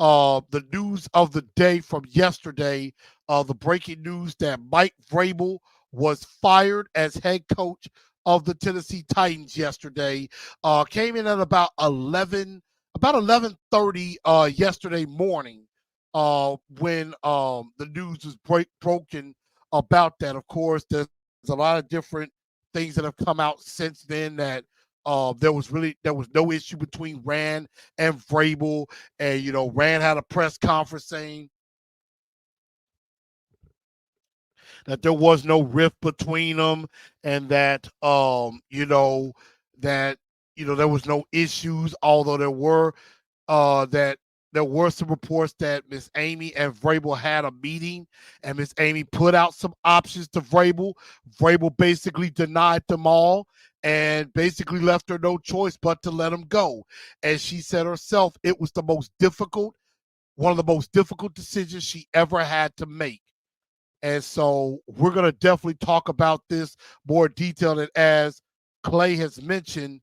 the news of the day from yesterday, the breaking news that Mike Vrabel was fired as head coach of the Tennessee Titans yesterday. Came in at about 11:30 yesterday morning when the news was broken about that. Of course, there's a lot of different things that have come out since then that there was no issue between Rand and Vrabel, and Rand had a press conference saying that there was no rift between them, and that there was no issues, although there were some reports that Miss Amy and Vrabel had a meeting, and Miss Amy put out some options to Vrabel. Vrabel basically denied them all and basically left her no choice but to let him go. And she said herself it was one of the most difficult decisions she ever had to make. And so we're going to definitely talk about this more detailed. And as Clay has mentioned,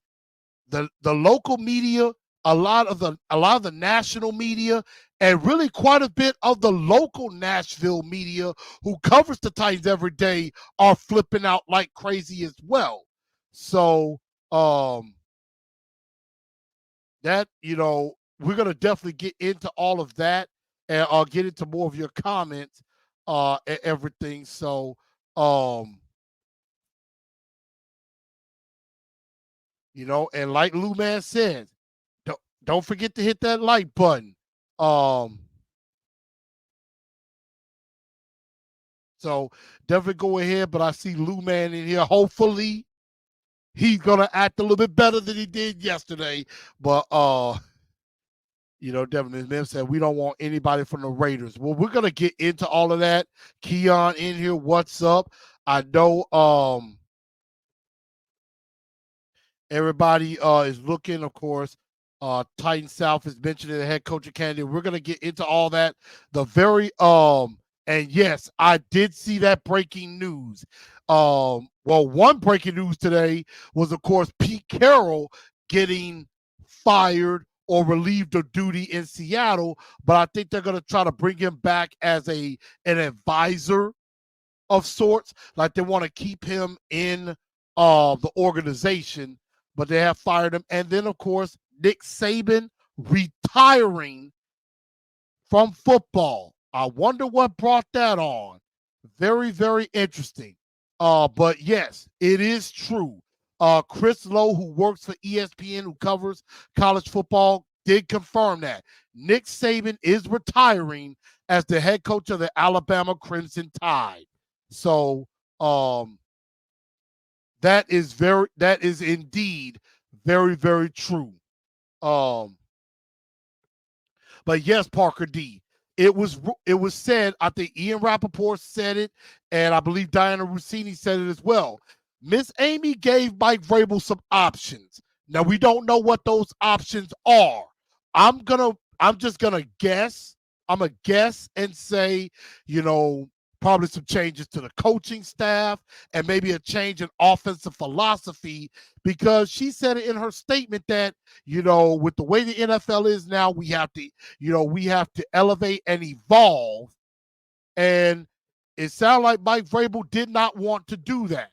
the local media, a lot of the national media, and really quite a bit of the local Nashville media who covers the Titans every day are flipping out like crazy as well. So that we're gonna definitely get into all of that, and I'll get into more of your comments and everything. So and like Lou Man said, don't forget to hit that like button. So definitely go ahead, but I see Lou Man in here. Hopefully he's gonna act a little bit better than he did yesterday. But definitely, as Mim said, we don't want anybody from the Raiders. Well, we're gonna get into all of that. Keon in here, what's up? I know everybody is looking, of course. Titan South is mentioning the head coaching candidate. We're gonna get into all that. And yes, I did see that breaking news. Well, one breaking news today was, of course, Pete Carroll getting fired or relieved of duty in Seattle, but I think they're going to try to bring him back as an advisor of sorts. Like they want to keep him in the organization, but they have fired him. And then, of course, Nick Saban retiring from football. I wonder what brought that on. Very, very interesting. But yes, it is true. Chris Lowe, who works for ESPN, who covers college football, did confirm that Nick Saban is retiring as the head coach of the Alabama Crimson Tide. So that is indeed very, very true. But yes, Parker D. It was said, I think Ian Rappaport said it, and I believe Diana Rossini said it as well. Miss Amy gave Mike Vrabel some options. Now, we don't know what those options are. I'm just gonna guess. I'm gonna guess and say, probably some changes to the coaching staff and maybe a change in offensive philosophy, because she said it in her statement that, with the way the NFL is now, we have to elevate and evolve. And it sounded like Mike Vrabel did not want to do that.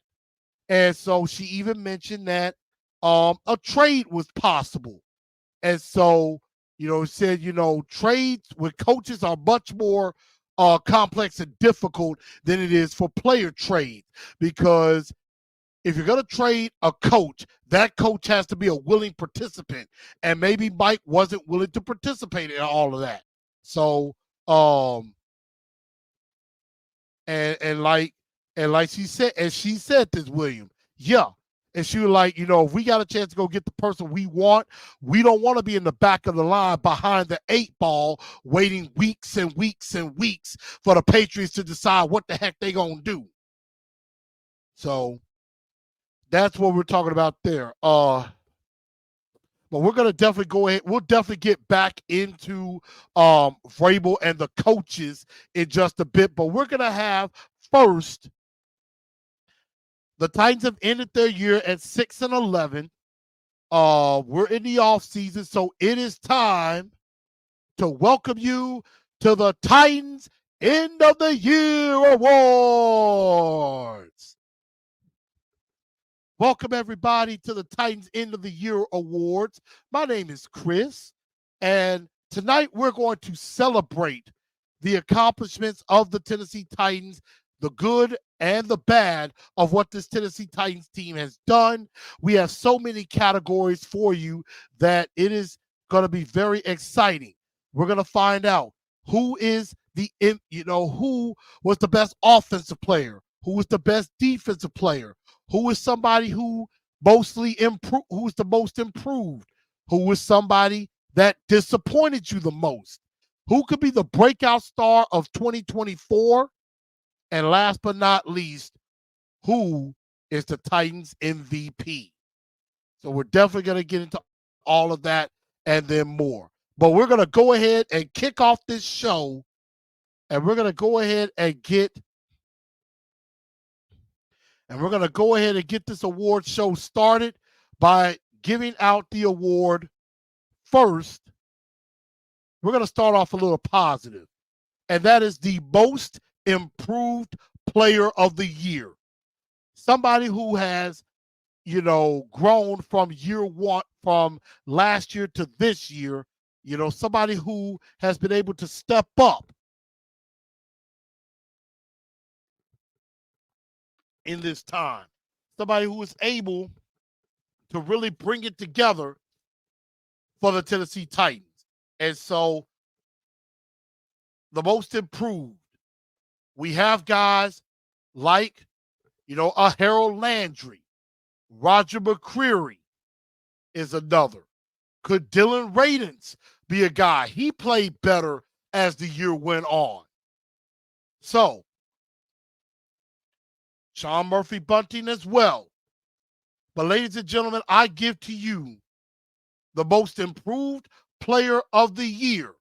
And so she even mentioned that a trade was possible. And so, said, trades with coaches are much more complex and difficult than it is for player trades, because if you're going to trade a coach, that coach has to be a willing participant, and maybe Mike wasn't willing to participate in all of that. So and like she said this, William, yeah. And she was like, if we got a chance to go get the person we want, we don't want to be in the back of the line behind the 8 ball waiting weeks and weeks and weeks for the Patriots to decide what the heck they going to do. So that's what we're talking about there. But we're going to definitely go ahead. We'll definitely get back into Vrabel and the coaches in just a bit. But we're going to have first, the Titans have ended their year at 6-11. We're in the off season, so it is time to welcome you to the Titans End of the Year Awards. Welcome, everybody, to the Titans End of the Year Awards. My name is Chris, and tonight we're going to celebrate the accomplishments of the Tennessee Titans, the good and the bad of what this Tennessee Titans team has done. We have so many categories for you that it is going to be very exciting. We're going to find out who was the best offensive player, who was the best defensive player, who is somebody who mostly improved, who is the most improved, who was somebody that disappointed you the most, who could be the breakout star of 2024, and last but not least, who is the Titans MVP. So we're definitely going to get into all of that and then more. But we're going to go ahead and kick off this show, and we're going to go ahead and get this award show started by giving out the award first. We're going to start off a little positive, and that is the most improved player of the year. Somebody who has, grown from year one, from last year to this year, somebody who has been able to step up in this time. Somebody who is able to really bring it together for the Tennessee Titans. And so the most improved, we have guys like, a Harold Landry, Roger McCreary is another. Could Dylan Radins be a guy? He played better as the year went on. So, Sean Murphy Bunting as well. But ladies and gentlemen, I give to you the most improved player of the year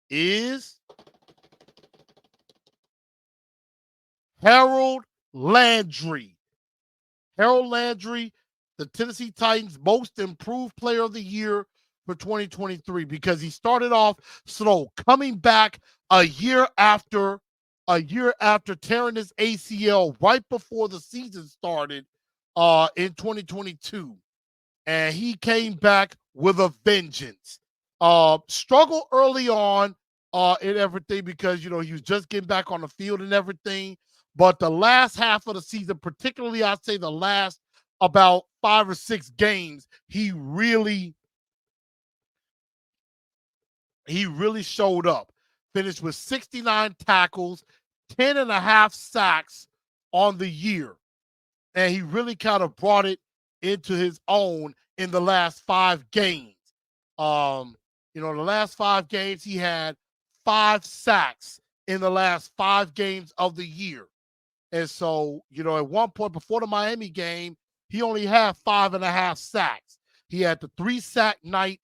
is Harold Landry. Harold Landry, the Tennessee Titans' most improved player of the year for 2023, because he started off slow, coming back a year after tearing his ACL right before the season started in 2022. And he came back with a vengeance. Struggled early on in everything because, he was just getting back on the field and everything. But the last half of the season, particularly I'd say the last about 5 or 6 games, he really showed up. Finished with 69 tackles, 10.5 sacks on the year. And he really kind of brought it into his own in the last 5 games. The last 5 games, he had 5 sacks in the last 5 games of the year. And so, at one point before the Miami game, he only had 5.5 sacks. He had the 3-sack night.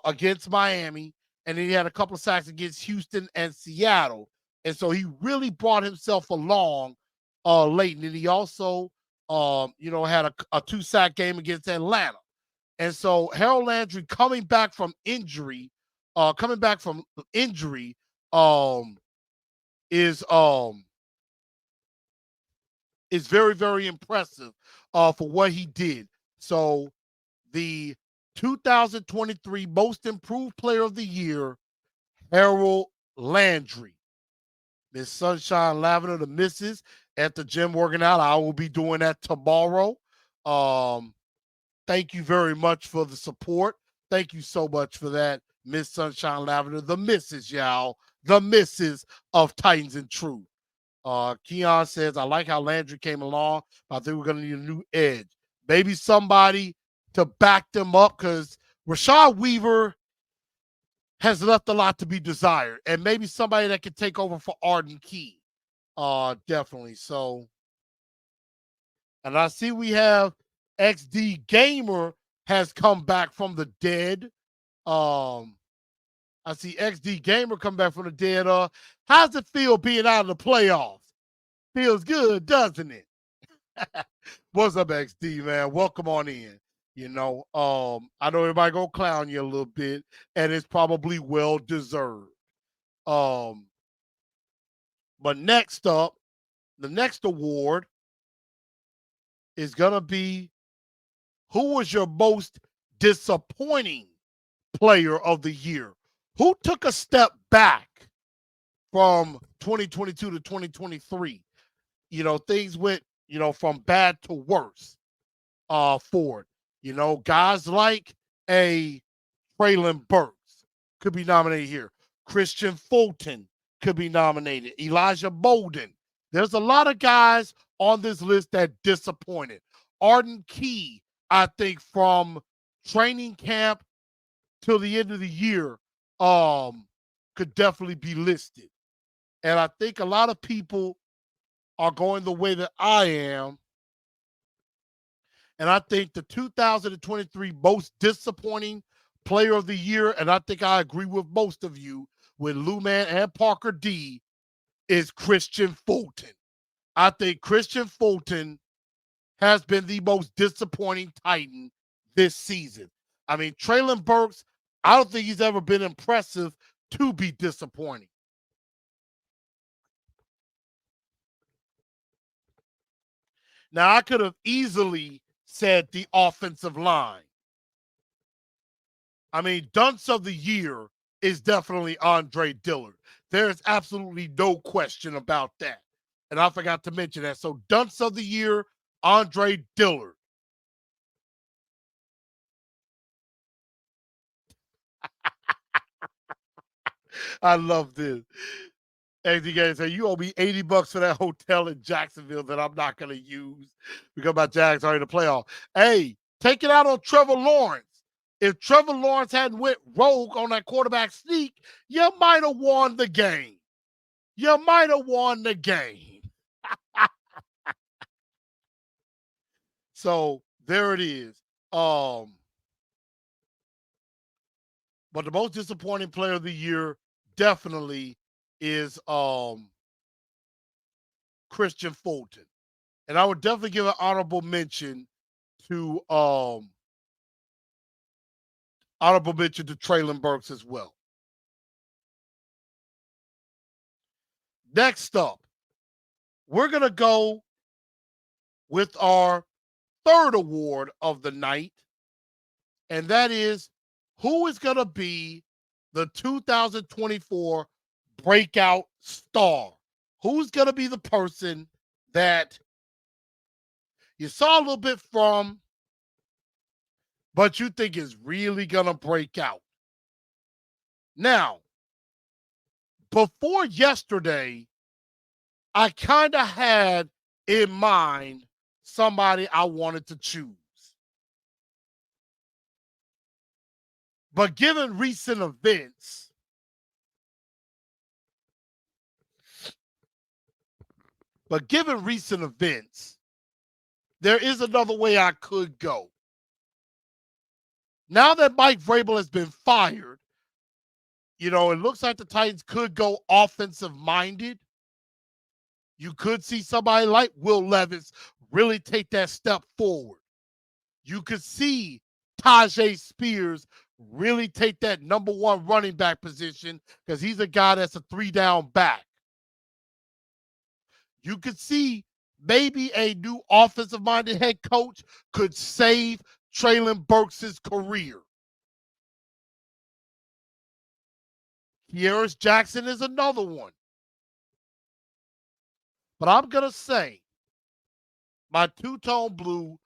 Against Miami, and then he had a couple of sacks against Houston and Seattle. And so he really brought himself along late. And then he also, had a 2-sack game against Atlanta. And so Harold Landry coming back from injury, is very, very impressive for what he did. So the 2023 Most Improved Player of the Year, Harold Landry. Miss Sunshine Lavender, the missus, at the gym working out. I will be doing that tomorrow. Thank you very much for the support. Thank you so much for that, Miss Sunshine Lavender, the missus, y'all. The missus of Titans and Truth. Keon says, I like how Landry came along, but I think we're going to need a new edge. Maybe somebody to back them up, because Rashad Weaver has left a lot to be desired, and maybe somebody that can take over for Arden Key. Definitely. So, and I see we have XD Gamer has come back from the dead. I see XD Gamer come back from the dead. How's it feel being out of the playoffs? Feels good, doesn't it? What's up, XD, man? Welcome on in. I know everybody gonna clown you a little bit, and it's probably well deserved. Um, but next up, the next award is gonna be who was your most disappointing player of the year? Who took a step back from 2022 to 2023? Things went, from bad to worse for it. Guys like a Traylon Burks could be nominated here. Christian Fulton could be nominated. Elijah Bolden. There's a lot of guys on this list that disappointed. Arden Key, I think, from training camp till the end of the year, could definitely be listed. And I think a lot of people are going the way that I am. And I think the 2023 most disappointing player of the year, and I think I agree with most of you, with Lou Man and Parker D, is Christian Fulton. I think Christian Fulton has been the most disappointing Titan this season. I mean, Traylon Burks, I don't think he's ever been impressive to be disappointing. Now, I could have easily said the offensive line. I mean, dunce of the year is definitely Andre Dillard. There's absolutely no question about that. And I forgot to mention that. So, dunce of the year, Andre Dillard. I love this. As you guys say, you owe me $80 for that hotel in Jacksonville that I'm not going to use because my Jags are in the playoff. Hey, take it out on Trevor Lawrence. If Trevor Lawrence hadn't went rogue on that quarterback sneak, you might have won the game. You might have won the game. So there it is. But the most disappointing player of the year definitely is Christian Fulton. And I would definitely give an honorable mention to Traylon Burks as well. Next up, we're going to go with our third award of the night, and that is who is going to be the 2024 breakout star? Who's going to be the person that you saw a little bit from, but you think is really going to break out? Now, before yesterday, I kind of had in mind somebody I wanted to choose. But given recent events, there is another way I could go. Now that Mike Vrabel has been fired, it looks like the Titans could go offensive-minded. You could see somebody like Will Levis really take that step forward. You could see Tyjae Spears really take that number one running back position because he's a guy that's a 3-down back. You could see maybe a new offensive-minded head coach could save Traylon Burks' career. Kearis Jackson is another one. But I'm going to say my two-tone blue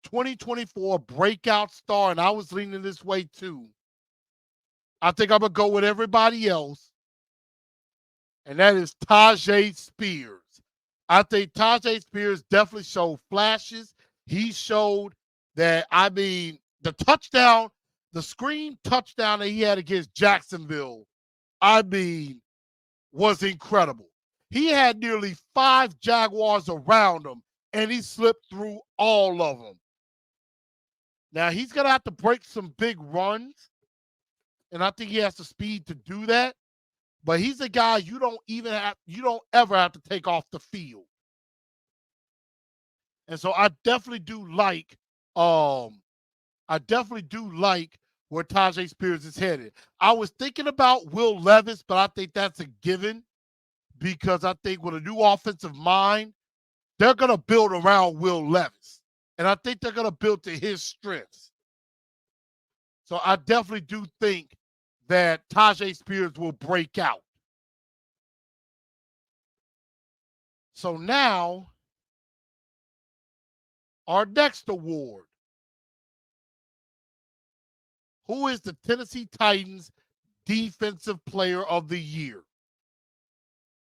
2024 breakout star, and I was leaning this way too. I think I'm going to go with everybody else, and that is Tyjae Spears. I think Tyjae Spears definitely showed flashes. He showed that, the touchdown, the screen touchdown that he had against Jacksonville, was incredible. He had nearly 5 Jaguars around him, and he slipped through all of them. Now, he's going to have to break some big runs, and I think he has the speed to do that. But he's a guy you don't ever have to take off the field. And so I definitely do like I definitely do like where Tajay Spears is headed. I was thinking about Will Levis, but I think that's a given because I think with a new offensive mind, they're going to build around Will Levis. And I think they're going to build to his strengths. So I definitely do think that Tajay Spears will break out. So now, our next award. Who is the Tennessee Titans Defensive Player of the Year?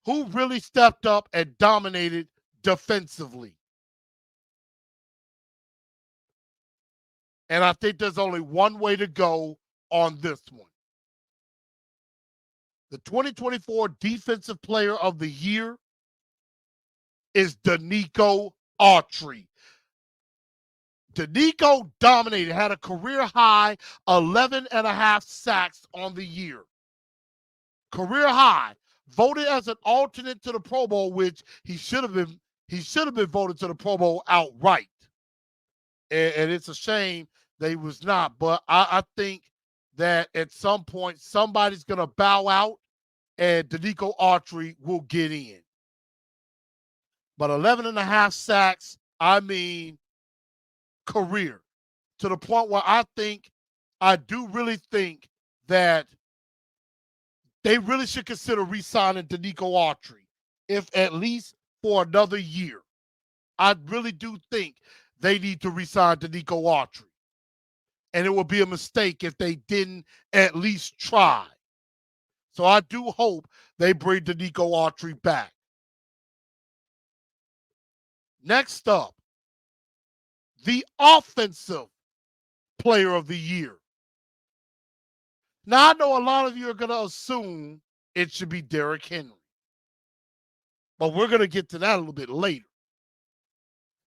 Who really stepped up and dominated defensively? And I think there's only one way to go on this one. The 2024 Defensive Player of the Year is Denico Autry. Denico dominated, had a career high 11 and a half sacks on the year. Career high. Voted as an alternate to the Pro Bowl, which he should have been voted to the Pro Bowl outright. And it's a shame that he was not. But I think that at some point somebody's gonna bow out and Denico Autry will get in. But 11 and a half sacks, I mean, career, to the point where I do really think that they really should consider re-signing Denico Autry, if at least for another year. I really do think they need to re-sign Denico Autry. And it would be a mistake if they didn't at least try. So I do hope they bring Denico Autry back. Next up, the Offensive Player of the Year. Now, I know a lot of you are going to assume it should be Derrick Henry. But we're going to get to that a little bit later.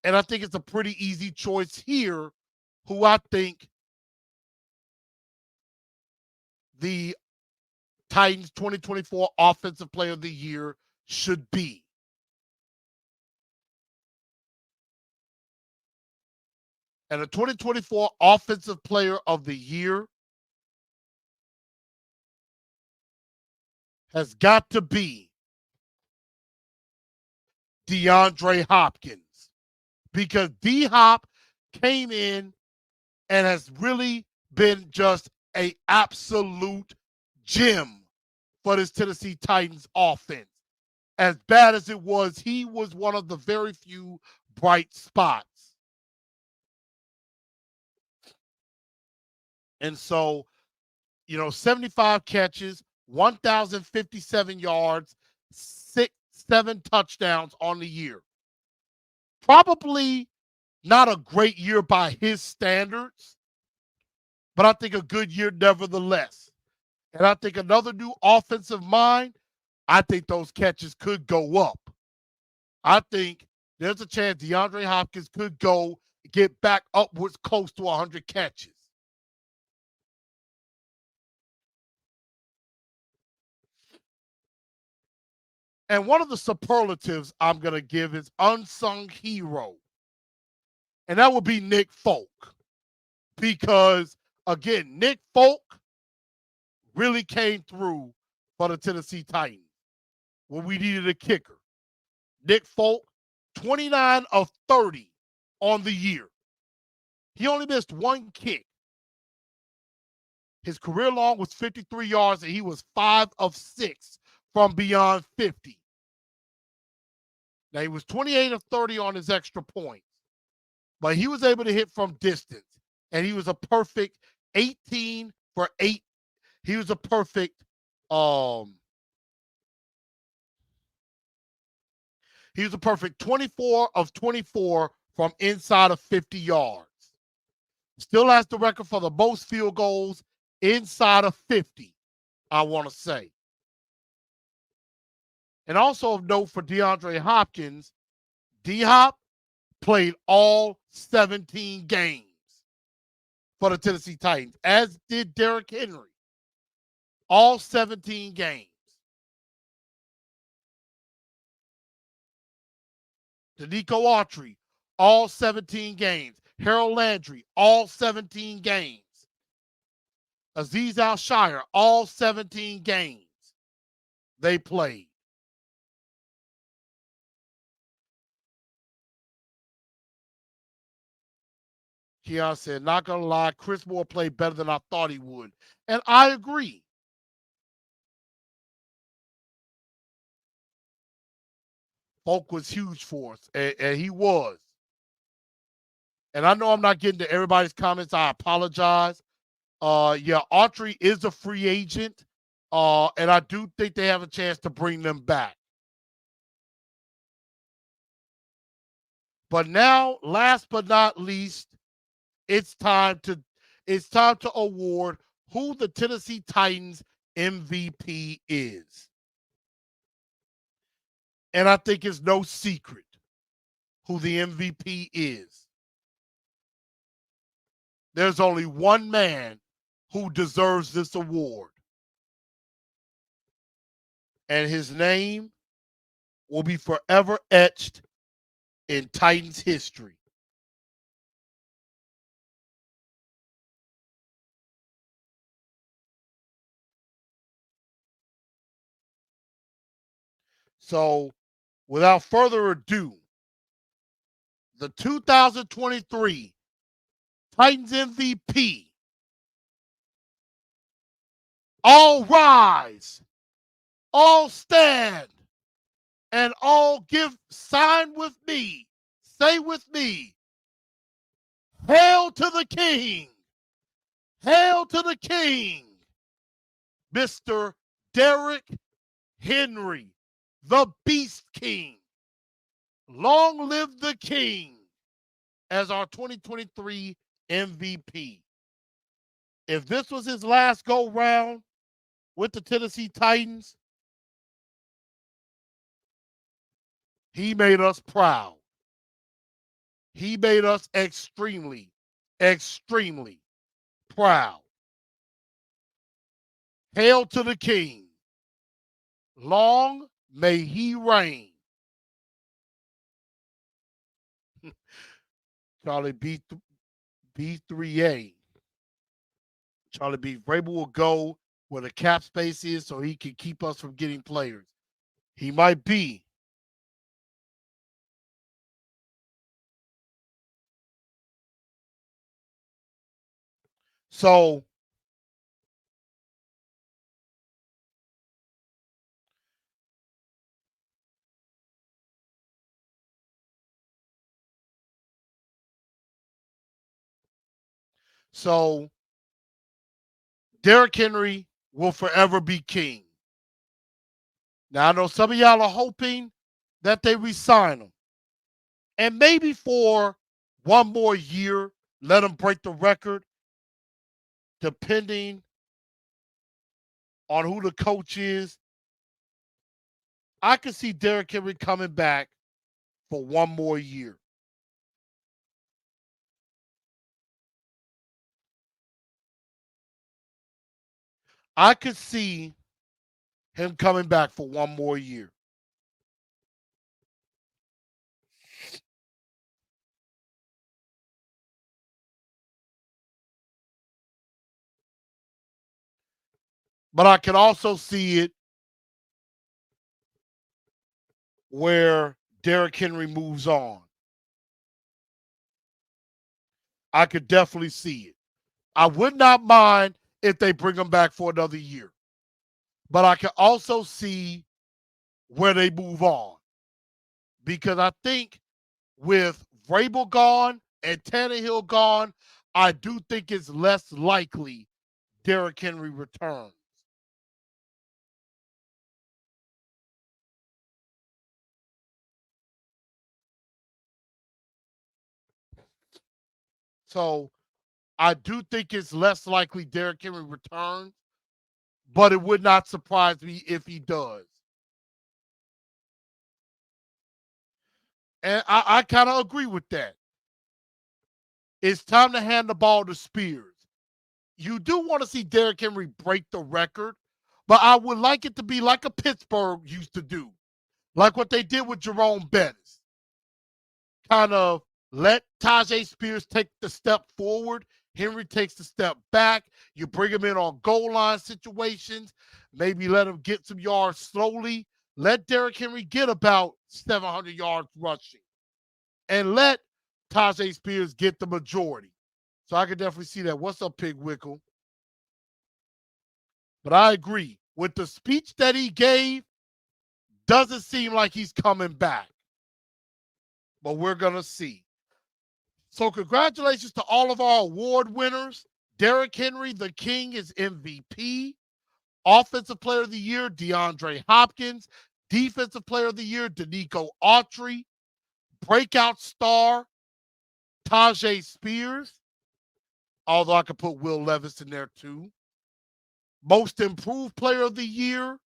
And I think it's a pretty easy choice here who I think the Titans 2024 Offensive Player of the Year should be. And the 2024 Offensive Player of the Year has got to be DeAndre Hopkins, because D-Hop came in and has really been just an absolute gem for this Tennessee Titans offense. As bad as it was, he was one of the very few bright spots. And so, 75 catches, 1,057 yards, 7 touchdowns on the year. Probably not a great year by his standards, but I think a good year nevertheless. And I think another new offensive mind, I think those catches could go up. I think there's a chance DeAndre Hopkins could get back upwards close to 100 catches. And one of the superlatives I'm going to give is unsung hero. And that would be Nick Folk. Because, again, Nick Folk really came through for the Tennessee Titans when we needed a kicker. Nick Folk, 29 of 30 on the year. He only missed one kick. His career long was 53 yards, and he was 5 of 6 from beyond 50. Now, he was 28 of 30 on his extra points, but he was able to hit from distance, and he was a perfect 18 for 8. He was a perfect he was a perfect 24 of 24 from inside of 50 yards. Still has the record for the most field goals inside of 50, I want to say. And also of note for DeAndre Hopkins, D-Hop played all 17 games for the Tennessee Titans, as did Derrick Henry. All 17 games. Denico Autry, all 17 games. Harold Landry, all 17 games. Azeez Al-Shire, all 17 games they played. Keon said, not going to lie, Chris Moore played better than I thought he would. And I agree. Folk was huge for us, and he was. And I know I'm not getting to everybody's comments. I apologize. Yeah, Autry is a free agent, and I do think they have a chance to bring them back. But now, last but not least, it's time to award who the Tennessee Titans MVP is. And I think it's no secret who the MVP is. There's only one man who deserves this award. And his name will be forever etched in Titans history. So, without further ado, the 2023 Titans MVP. All rise, all stand, and all sign with me, say with me, hail to the king, hail to the king, Mr. Derrick Henry, the Beast King. Long live the king as our 2023 MVP. If this was his last go round with the Tennessee Titans, he made us proud. He made us extremely, extremely proud. Hail to the king. Long may he reign. Charlie B3A. Charlie B. Vrabel will go where the cap space is so he can keep us from getting players. He might be. So, Derrick Henry will forever be king. Now, I know some of y'all are hoping that they resign him. And maybe for one more year, let him break the record, depending on who the coach is. I could see Derrick Henry coming back for one more year. I could see him coming back for one more year. But I can also see it where Derrick Henry moves on. I could definitely see it. I would not mind if they bring him back for another year. But I can also see where they move on. Because I think with Vrabel gone and Tannehill gone, I do think it's less likely Derrick Henry returns. So I do think it's less likely Derrick Henry returns, but it would not surprise me if he does. And I kind of agree with that. It's time to hand the ball to Spears. You do want to see Derrick Henry break the record, but I would like it to be like a Pittsburgh used to do, like what they did with Jerome Bettis. Kind of Let Tajay Spears take the step forward. Henry takes the step back. You bring him in on goal line situations. Maybe let him get some yards slowly. Let Derrick Henry get about 700 yards rushing. And let Tajay Spears get the majority. So I can definitely see that. What's up, Pig Wickle? But I agree. With the speech that he gave, doesn't seem like he's coming back. But we're going to see. So congratulations to all of our award winners. Derrick Henry, the King, is MVP. Offensive Player of the Year, DeAndre Hopkins. Defensive Player of the Year, Danico Autry. Breakout star, Tajay Spears. Although I could put Will Levis in there too. Most Improved Player of the Year.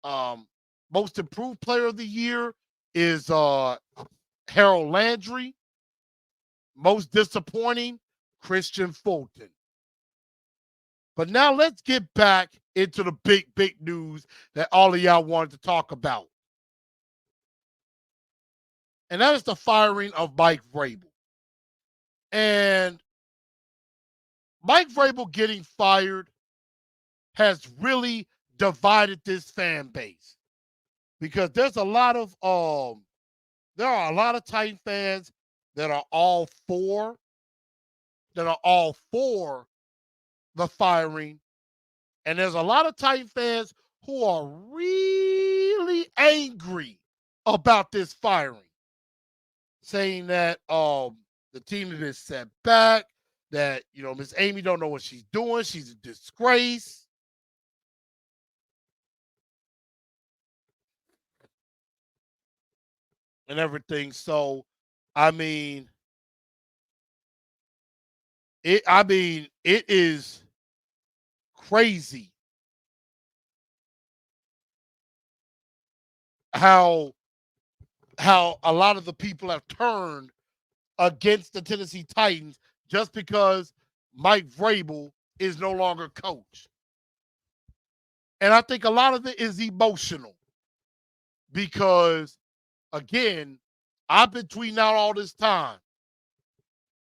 Most Improved Player of the Year is Harold Landry. Most Disappointing, Christian Fulton. But now let's get back into the big news that all of y'all wanted to talk about. And that is the firing of Mike Vrabel. And Mike Vrabel getting fired has really divided this fan base. Because there's a lot of there are a lot of Titan fans that are all for the firing. And there's a lot of Titan fans who are really angry about this firing. Saying that the team has been set back, that, Miss Amy don't know what she's doing. She's a disgrace. And everything. So, it is crazy how a lot of the people have turned against the Tennessee Titans just because Mike Vrabel is no longer coach. And I think a lot of it is emotional because, again, I've been tweeting out all this time.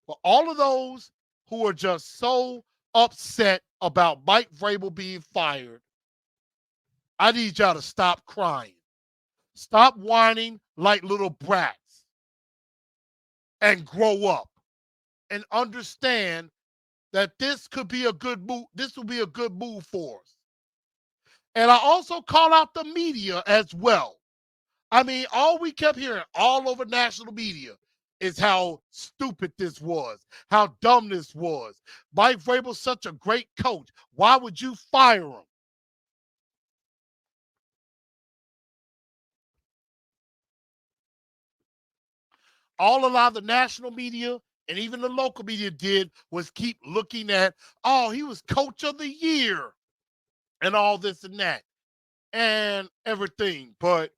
For all of those who are just so upset about Mike Vrabel being fired, I need y'all to stop crying. Stop whining like little brats and grow up and understand that this could be a good move. This will be a good move for us. And I also call out the media as well. All we kept hearing all over national media is how stupid this was, how dumb this was. Mike Vrabel's such a great coach. Why would you fire him? All a lot of the national media and even the local media did was keep looking at, he was coach of the year and all this and that and everything, but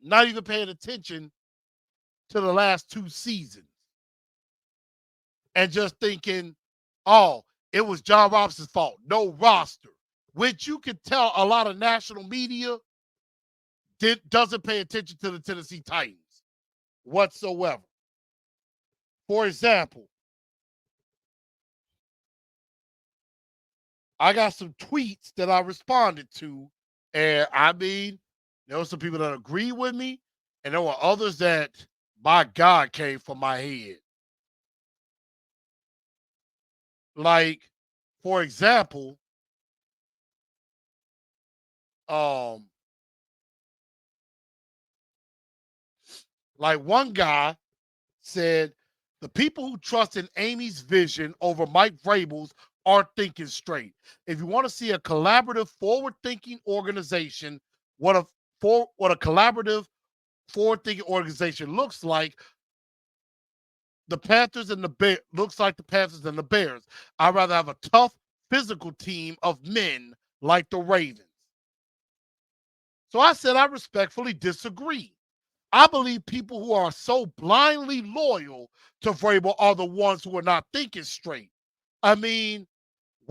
not even paying attention to the last 2 seasons and just thinking, it was John Robinson's fault. No roster, which you could tell a lot of national media doesn't pay attention to the Tennessee Titans whatsoever. For example, I got some tweets that I responded to, and there were some people that agree with me, and there were others that, my God, came from my head. Like, for example, like one guy said, the people who trust in Amy's vision over Mike Vrabel's aren't thinking straight. If you want to see a collaborative, forward-thinking organization, what a collaborative, forward-thinking organization looks like, the Panthers and the Bears looks like the Panthers and the Bears. I'd rather have a tough, physical team of men like the Ravens. So I said I respectfully disagree. I believe people who are so blindly loyal to Vrabel are the ones who are not thinking straight. Why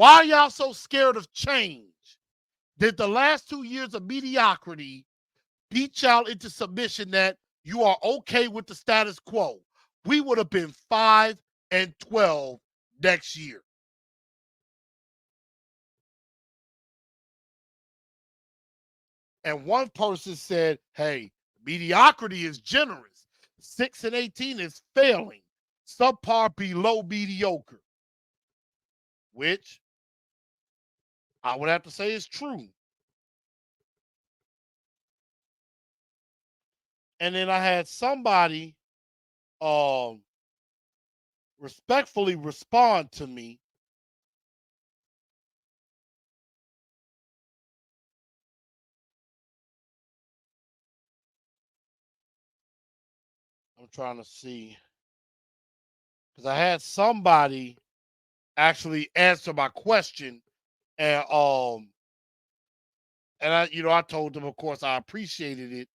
are y'all so scared of change? Did the last 2 years of mediocrity beat y'all into submission that you are okay with the status quo, we would have been 5-12 next year. And one person said, hey, mediocrity is generous. 6-18 is failing. Subpar below mediocre. Which I would have to say is true. And then I had somebody respectfully respond to me. I'm trying to see. Because I had somebody actually answer my question. And I told them, of course, I appreciated it.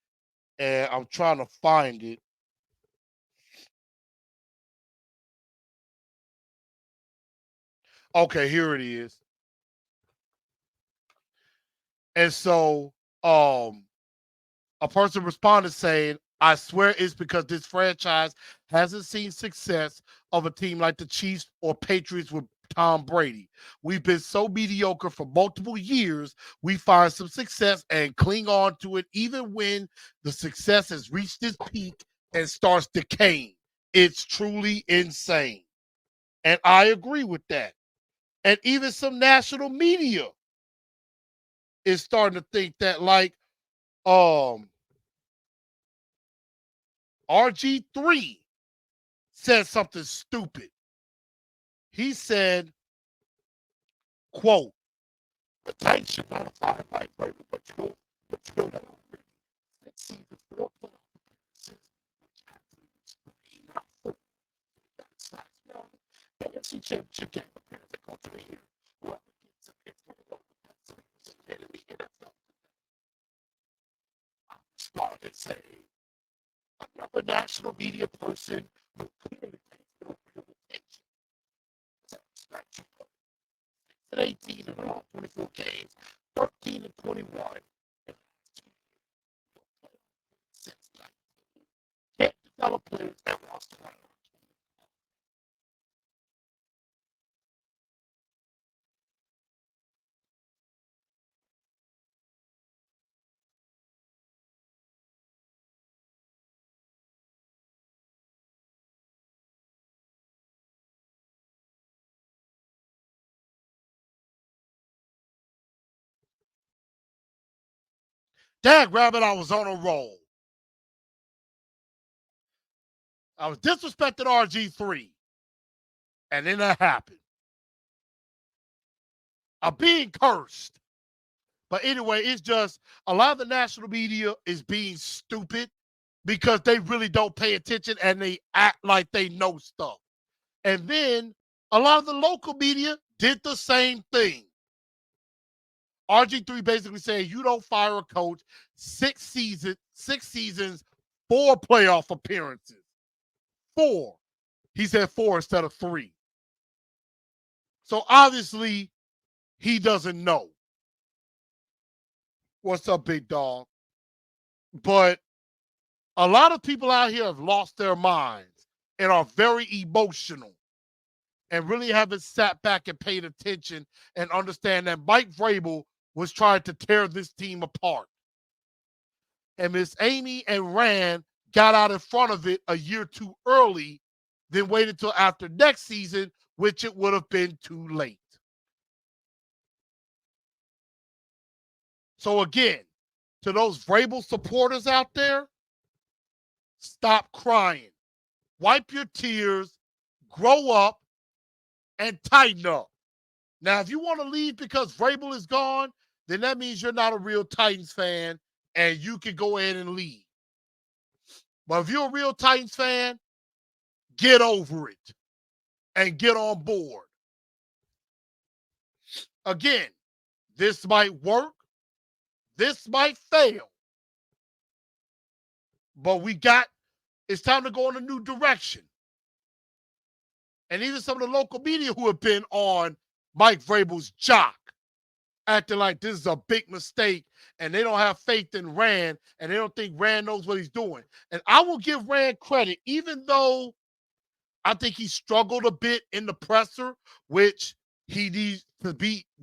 And I'm trying to find it. Okay, here it is. And so a person responded saying, I swear it's because this franchise hasn't seen success of a team like the Chiefs or Patriots with Tom Brady. We've been so mediocre for multiple years. We find some success and cling on to it even when the success has reached its peak and starts decaying. It's truly insane. And I agree with that. And even some national media is starting to think that, like, RG3 said something stupid. He said, quote, the Titans should not have fired Mike Vrabel, but you know that already. Let's see the 4 playoff appearances, which actually was 3, not 4. That's not small. The NFC Championship game appearance at Coach of the Year. Whoever gets it, it's going to go with that. So he was ahead of the NFL. I'm smart and say, another national media person will clearly take no real attention. So respect you. 18 in all 24 games, 13-21. Can't develop players that roster. Dag Rabbit, I was on a roll. I was disrespecting RG3. And then that happened. I'm being cursed. But anyway, it's just a lot of the national media is being stupid because they really don't pay attention and they act like they know stuff. And then a lot of the local media did the same thing. RG3 basically saying you don't fire a coach 6 seasons, 4 playoff appearances. 4. He said 4 instead of 3. So obviously he doesn't know. What's up, big dog? But a lot of people out here have lost their minds and are very emotional and really haven't sat back and paid attention and understand that Mike Vrabel was trying to tear this team apart. And Miss Amy and Rand got out in front of it a year too early, then waited till after next season, which it would have been too late. So again, to those Vrabel supporters out there, stop crying. Wipe your tears, grow up, and tighten up. Now, if you want to leave because Vrabel is gone, then that means you're not a real Titans fan and you can go ahead and leave. But if you're a real Titans fan, get over it and get on board. Again, this might work. This might fail. But it's time to go in a new direction. And even some of the local media who have been on Mike Vrabel's jock acting like this is a big mistake and they don't have faith in Rand and they don't think Rand knows what he's doing. And I will give Rand credit, even though I think he struggled a bit in the presser, which he needs to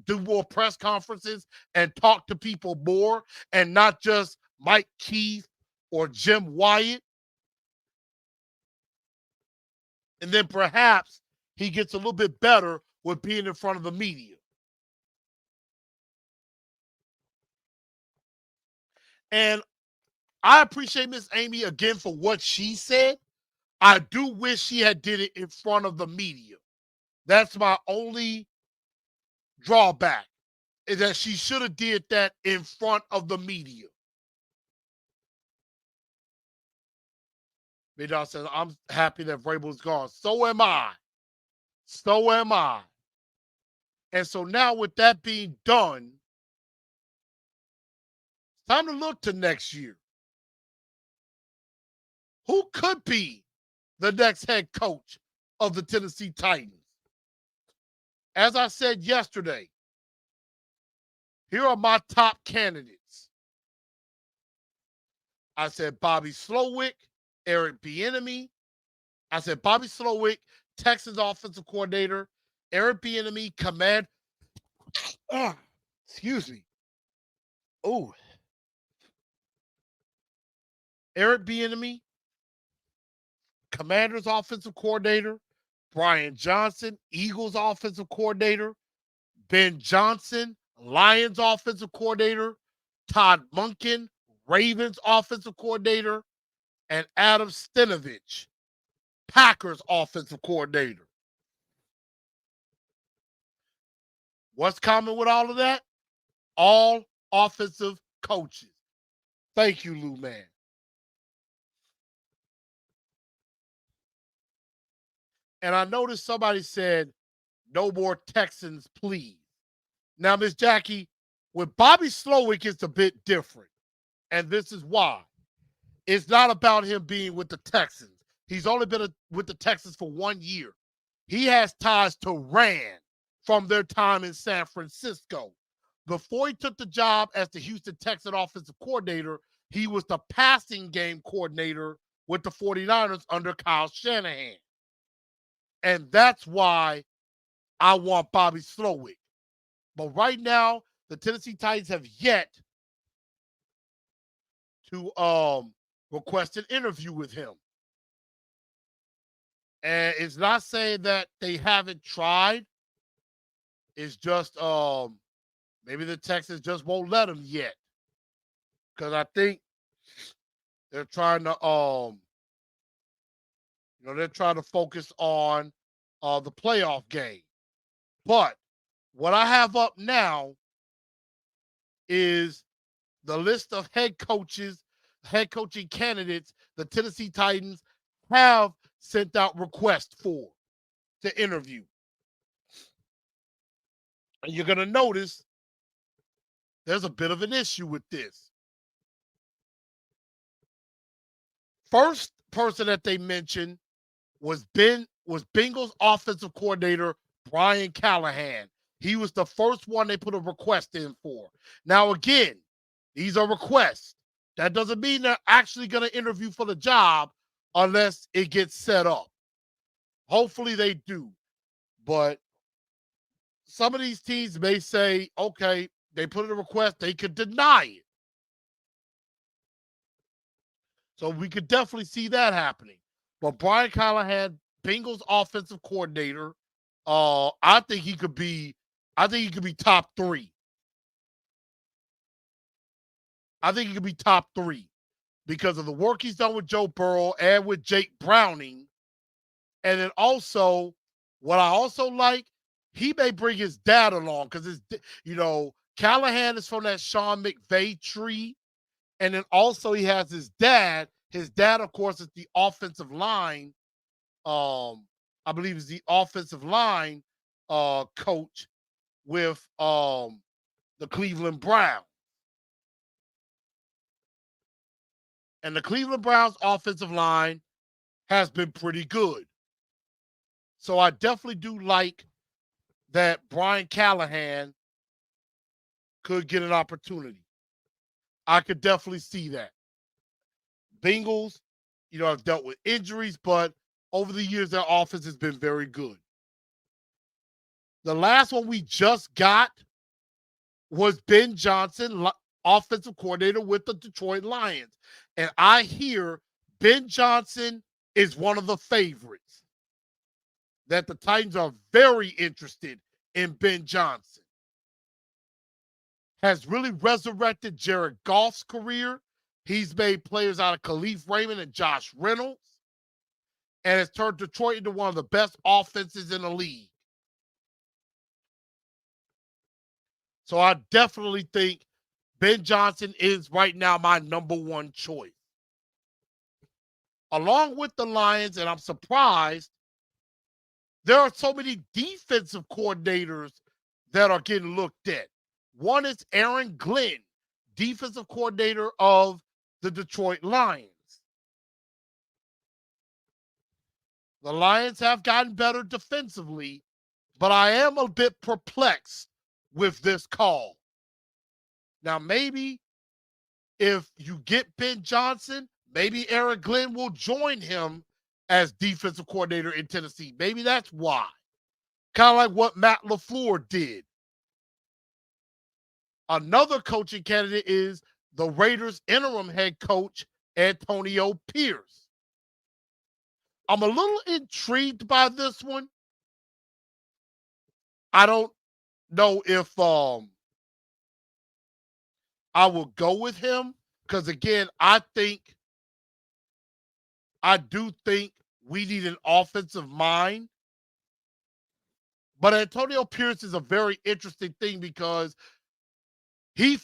do more press conferences and talk to people more and not just Mike Keith or Jim Wyatt. And then perhaps he gets a little bit better with being in front of the media. And I appreciate Miss Amy again for what she said. I do wish she had did it in front of the media. That's my only drawback, is that she should have did that in front of the media. Vidal says, I'm happy that Vrabel's gone. So am I. So am I. And so now with that being done, it's time to look to next year. Who could be the next head coach of the Tennessee Titans? As I said yesterday, here are my top candidates. I said Bobby Slowick, Eric Bieniemy. I said Bobby Slowick, Texans offensive coordinator, Eric Bieniemy, excuse me. Oh. Eric Bieniemy, Commanders offensive coordinator, Brian Johnson, Eagles offensive coordinator, Ben Johnson, Lions offensive coordinator, Todd Monken, Ravens offensive coordinator, and Adam Stenovich, Packers offensive coordinator. What's common with all of that? All offensive coaches. Thank you, Lou Man. And I noticed somebody said, no more Texans, please. Now, Miss Jackie, with Bobby Slowick, it's a bit different. And this is why. It's not about him being with the Texans. He's only been with the Texans for 1 year. He has ties to Rand from their time in San Francisco. Before he took the job as the Houston Texans offensive coordinator, he was the passing game coordinator with the 49ers under Kyle Shanahan. And that's why I want Bobby Slowick. But right now, the Tennessee Titans have yet to request an interview with him. And it's not saying that they haven't tried. It's just maybe the Texans just won't let him yet. Because I think they're trying to they're trying to focus on the playoff game. But what I have up now is the list of head coaching candidates the Tennessee Titans have sent out requests for to interview. And you're going to notice there's a bit of an issue with this. First person that they mentioned was Bengals offensive coordinator Brian Callahan. He was the first one they put a request in for. Now, again, these are requests. That doesn't mean they're actually going to interview for the job unless it gets set up. Hopefully they do. But some of these teams may say, okay, they put in a request, they could deny it. So we could definitely see that happening. But Brian Callahan, Bengals offensive coordinator, I think he could be top 3. I think he could be top 3 because of the work he's done with Joe Burrow and with Jake Browning. And then also, what I also like, he may bring his dad along because Callahan is from that Sean McVay tree. And then also he has his dad. His dad, of course, is the offensive line. I believe is the offensive line coach with the Cleveland Browns. And the Cleveland Browns offensive line has been pretty good. So I definitely do like that Brian Callahan could get an opportunity. I could definitely see that. Bengals, have dealt with injuries, but over the years, their offense has been very good. The last one we just got was Ben Johnson, offensive coordinator with the Detroit Lions. And I hear Ben Johnson is one of the favorites, that the Titans are very interested in Ben Johnson. Has really resurrected Jared Goff's career. He's made players out of Khalif Raymond and Josh Reynolds, and has turned Detroit into one of the best offenses in the league. So I definitely think Ben Johnson is right now my number one choice. Along with the Lions, and I'm surprised, there are so many defensive coordinators that are getting looked at. One is Aaron Glenn, defensive coordinator of the Detroit Lions. The Lions have gotten better defensively, but I am a bit perplexed with this call. Now, maybe if you get Ben Johnson, maybe Aaron Glenn will join him as defensive coordinator in Tennessee. Maybe that's why. Kind of like what Matt LaFleur did. Another coaching candidate is the Raiders' interim head coach, Antonio Pierce. I'm a little intrigued by this one. I don't know if I will go with him because, again, I do think we need an offensive mind. But Antonio Pierce is a very interesting thing because the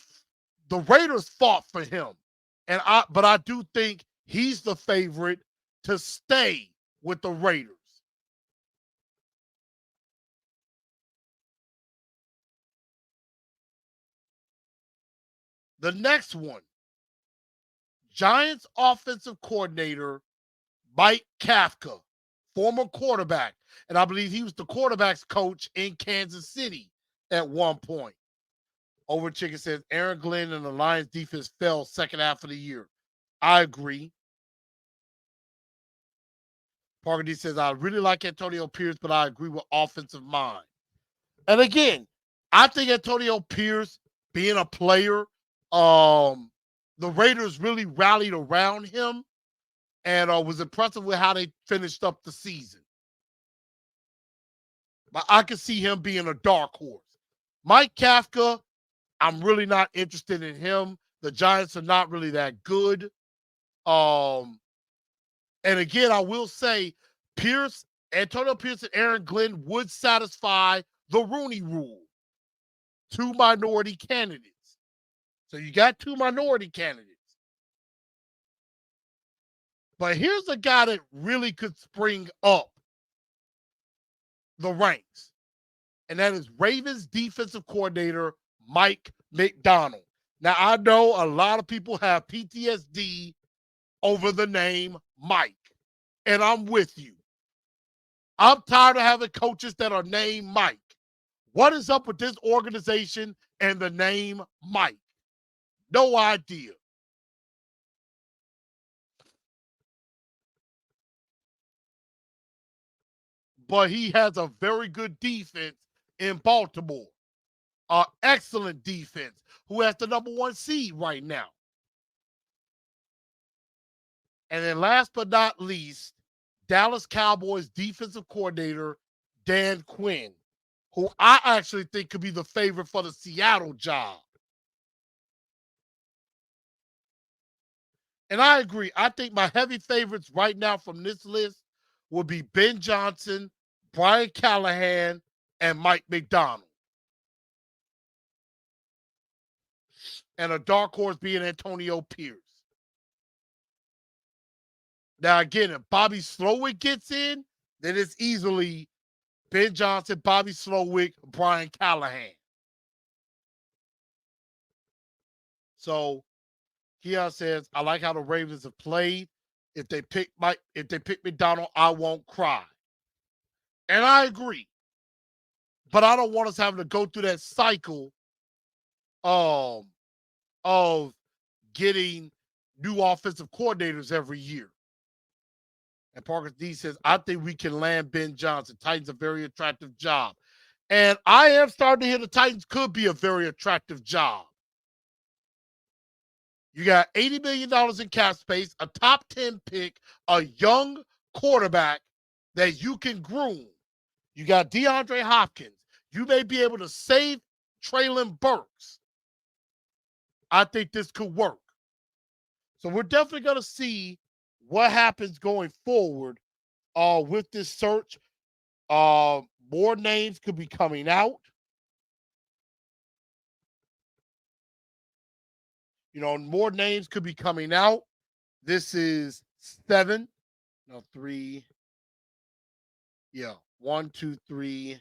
Raiders fought for him. But I do think he's the favorite to stay with the Raiders. The next one, Giants offensive coordinator Mike Kafka, former quarterback. And I believe he was the quarterback's coach in Kansas City at one point. Over Chicken says, Aaron Glenn and the Lions defense fell second half of the year. I agree. Parker D says, I really like Antonio Pierce, but I agree with offensive mind. And again, I think Antonio Pierce, being a player, the Raiders really rallied around him and was impressive with how they finished up the season. But I could see him being a dark horse. Mike Kafka, I'm really not interested in him. The Giants are not really that good. And again, I will say Antonio Pierce and Aaron Glenn would satisfy the Rooney Rule. 2 minority candidates. So you got 2 minority candidates. But here's a guy that really could spring up the ranks. And that is Ravens defensive coordinator Mike Macdonald. Now, I know a lot of people have PTSD over the name Mike. And I'm with you. I'm tired of having coaches that are named Mike. What is up with this organization and the name Mike? No idea. But he has a very good defense in Baltimore. Excellent defense, who has the number 1 seed right now. And then last but not least, Dallas Cowboys defensive coordinator Dan Quinn, who I actually think could be the favorite for the Seattle job. And I agree. I think my heavy favorites right now from this list would be Ben Johnson, Brian Callahan, and Mike Macdonald. And a dark horse being Antonio Pierce. Now, again, if Bobby Slowick gets in, then it's easily Ben Johnson, Bobby Slowick, Brian Callahan. So, Keon says, I like how the Ravens have played. If they pick Macdonald, I won't cry. And I agree. But I don't want us having to go through that cycle of getting new offensive coordinators every year. And Parker D says, I think we can land Ben Johnson. Titans a very attractive job. And I am starting to hear the Titans could be a very attractive job. You got $80 million in cap space, a top 10 pick, a young quarterback that you can groom. You got DeAndre Hopkins. You may be able to save Treylon Burks. I think this could work. So we're definitely going to see what happens going forward with this search. More names could be coming out. You know, more names could be coming out. This is 7. No, 3. Yeah. 1, 2, 3,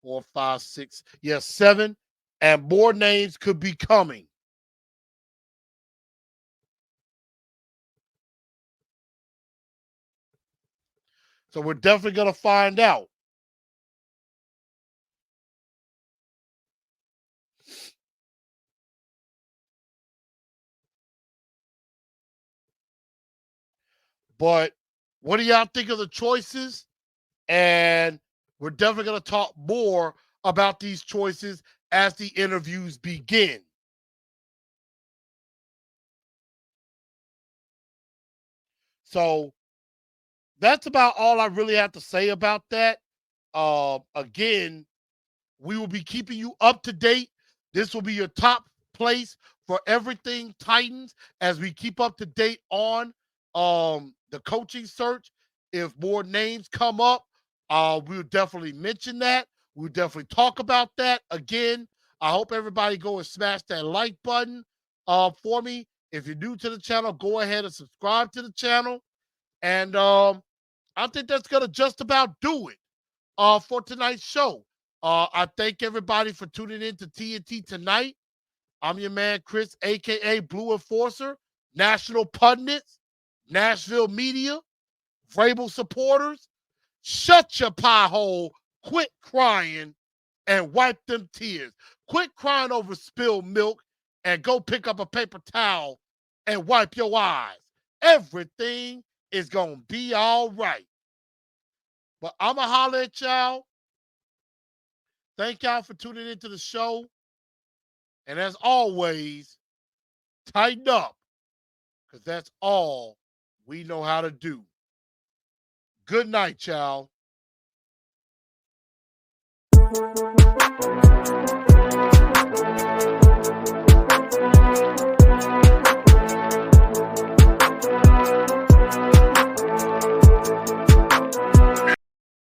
4, 5, 6. Yeah, 7. And more names could be coming. So we're definitely going to find out. But what do y'all think of the choices? And we're definitely going to talk more about these choices as the interviews begin. So that's about all I really have to say about that. Again, we will be keeping you up to date. This will be your top place for everything Titans as we keep up to date on the coaching search. If more names come up, we'll definitely mention that. We'll definitely talk about that. Again, I hope everybody go and smash that like button for me. If you're new to the channel, go ahead and subscribe to the channel. And I think that's going to just about do it for tonight's show. I thank everybody for tuning in to TNT tonight. I'm your man, Chris, a.k.a. Blue Enforcer, National Pundits, Nashville Media, Vrabel supporters. Shut your pie hole, quit crying, and wipe them tears. Quit crying over spilled milk and go pick up a paper towel and wipe your eyes. Everything is going to be all right. But I'm going to holler at y'all. Thank y'all for tuning into the show. And as always, tighten up, because that's all we know how to do. Good night, y'all.